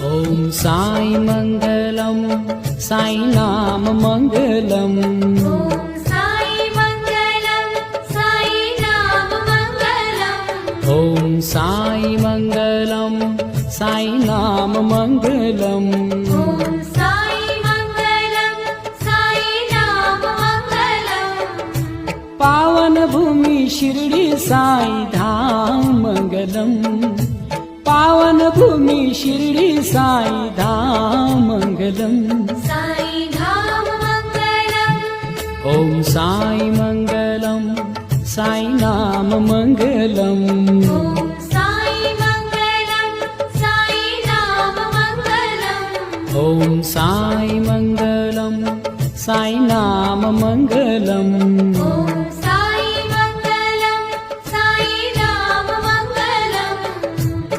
ॐ साई मंगलम साई नाम मंगलम। ॐ साई मंगलम साई नाम मंगलम। ॐ साई मंगलम साई नाम मंगलम। ॐ साई मंगलम साई नाम मंगलम। पावन भूमि शिरडी साई धाम मंगलम। पावन भूमि शिरडी साई धाम मंगलम। साई धाम मंगलम। ॐ साई मंगलम साई नाम मंगलम। ॐ साई मंगलम साई नाम मंगलम। ॐ साई मंगलम साई नाम मंगलम।